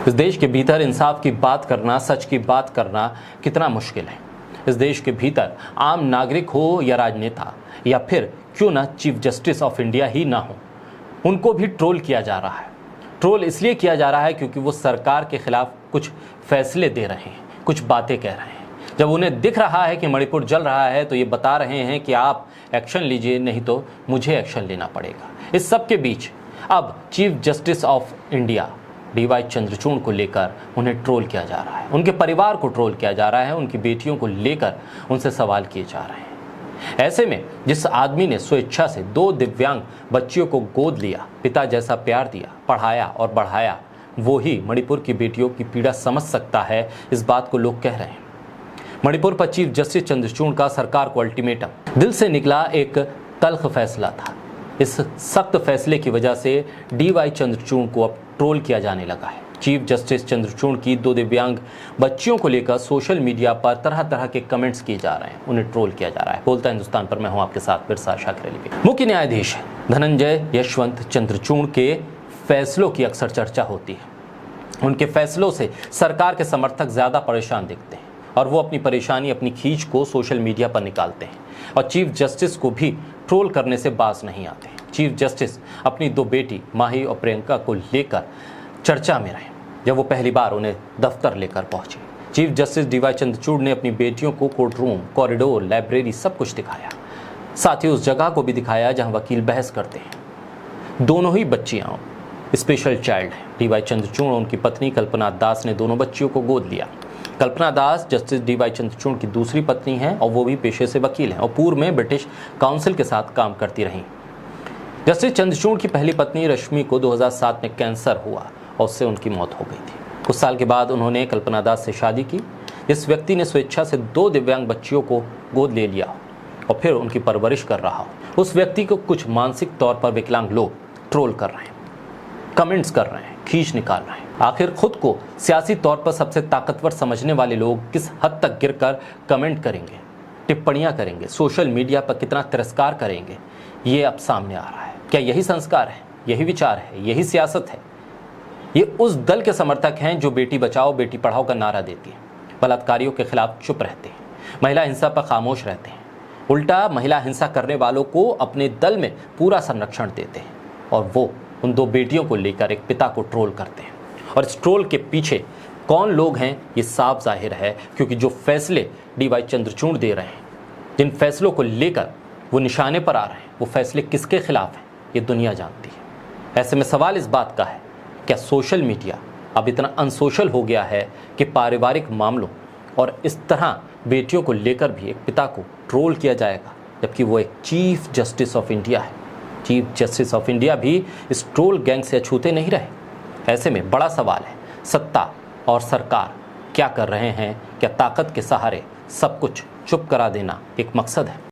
इस देश के भीतर इंसाफ की बात करना, सच की बात करना कितना मुश्किल है। इस देश के भीतर आम नागरिक हो या राजनेता या फिर क्यों ना चीफ जस्टिस ऑफ इंडिया ही ना हो, उनको भी ट्रोल किया जा रहा है। ट्रोल इसलिए किया जा रहा है क्योंकि वो सरकार के खिलाफ कुछ फैसले दे रहे हैं, कुछ बातें कह रहे हैं। जब उन्हें दिख रहा है कि मणिपुर जल रहा है तो ये बता रहे हैं कि आप एक्शन लीजिए, नहीं तो मुझे एक्शन लेना पड़ेगा। इस सब के बीच अब chief justice of India DY Chandrachud को लेकर उन्हें ट्रोल किया जा रहा है, उनके परिवार को ट्रोल किया जा रहा है, उनकी बेटियों को लेकर उनसे सवाल किए जा रहे हैं। ऐसे में जिस आदमी ने स्वेच्छा से 2 दिव्यांग बच्चियों को गोद लिया, पिता जैसा प्यार दिया, पढ़ाया और बढ़ाया, वो ही मणिपुर की बेटियों की पीड़ा समझ सकता है। इस बात को लोग कह रहे हैं। मणिपुर पर चीफ जस्टिस चंद्रचूड़ का सरकार को अल्टीमेटम दिल से निकला एक तल्ख फैसला था। इस सख्त फैसले की वजह से DY चंद्रचूड़ को अब ट्रोल किया जाने लगा है। चीफ जस्टिस चंद्रचूड़ की 2 दिव्यांग बच्चियों को लेकर सोशल मीडिया पर तरह तरह के कमेंट्स किए जा रहे हैं, उन्हें ट्रोल किया जा रहा है। बोलता हिंदुस्तान पर मैं हूं आपके साथ बिरसा शाकिर अली। मुख्य न्यायाधीश धनंजय यशवंत चंद्रचूड़ के फैसलों की अक्सर चर्चा होती है। उनके फैसलों से सरकार के समर्थक ज्यादा परेशान दिखते हैं और वो अपनी परेशानी, अपनी खींच को सोशल मीडिया पर निकालते हैं और चीफ जस्टिस को भी ट्रोल करने से बाज नहीं आते। चीफ जस्टिस अपनी 2 बेटी माही और प्रियंका को लेकर चर्चा में रहे जब वो पहली बार उन्हें दफ्तर लेकर पहुंचे। चीफ जस्टिस DY चंद्रचूड़ ने अपनी बेटियों को कोर्ट रूम, कॉरिडोर, लाइब्रेरी सब कुछ दिखाया। साथ ही उस जगह को भी दिखाया जहां वकील बहस करते हैं। दोनों ही बच्चियां स्पेशल चाइल्ड हैं। DY चंद्रचूड़ और उनकी पत्नी कल्पना दास ने दोनों बच्चियों को गोद लिया। कल्पना दास जस्टिस DY चंद्रचूड़ की दूसरी पत्नी हैं और वो भी पेशे से वकील हैं और पूर्व में ब्रिटिश काउंसिल के साथ काम करती रहीं। जस्टिस चंद्रचूड़ की पहली पत्नी रश्मि को 2007 में कैंसर हुआ और उससे उनकी मौत हो गई थी। कुछ साल के बाद उन्होंने कल्पना दास से शादी की। इस व्यक्ति ने स्वेच्छा से 2 दिव्यांग बच्चियों को गोद ले लिया और फिर उनकी परवरिश कर रहा हो, उस व्यक्ति को कुछ मानसिक तौर पर विकलांग लोग ट्रोल कर रहे हैं, कमेंट्स कर रहे हैं, खींच निकाल रहे हैं। आखिर खुद को सियासी तौर पर सबसे ताकतवर समझने वाले लोग किस हद तक गिरकर कमेंट करेंगे, टिप्पणियां करेंगे, सोशल मीडिया पर कितना तिरस्कार करेंगे, ये अब सामने आ रहा है। क्या यही संस्कार है, यही विचार है, यही सियासत है? ये उस दल के समर्थक हैं जो बेटी बचाओ बेटी पढ़ाओ का नारा देती है, बलात्कारियों के खिलाफ चुप रहते हैं, महिला हिंसा पर खामोश रहते हैं, उल्टा महिला हिंसा करने वालों को अपने दल में पूरा संरक्षण देते हैं और वो उन 2 बेटियों को लेकर एक पिता को ट्रोल करते हैं। और इस ट्रोल के पीछे कौन लोग हैं ये साफ जाहिर है, क्योंकि जो फैसले DY चंद्रचूड़ दे रहे हैं, जिन फैसलों को लेकर वो निशाने पर आ रहे हैं, वो फैसले किसके खिलाफ हैं ये दुनिया जानती है। ऐसे में सवाल इस बात का है, क्या सोशल मीडिया अब इतना अनसोशल हो गया है कि पारिवारिक मामलों और इस तरह बेटियों को लेकर भी एक पिता को ट्रोल किया जाएगा, जबकि वो एक चीफ जस्टिस ऑफ इंडिया है। चीफ जस्टिस ऑफ इंडिया भी इस ट्रोल गैंग से अछूते नहीं रहे। ऐसे में बड़ा सवाल है, सत्ता और सरकार क्या कर रहे हैं? क्या ताकत के सहारे सब कुछ चुप करा देना एक मकसद है?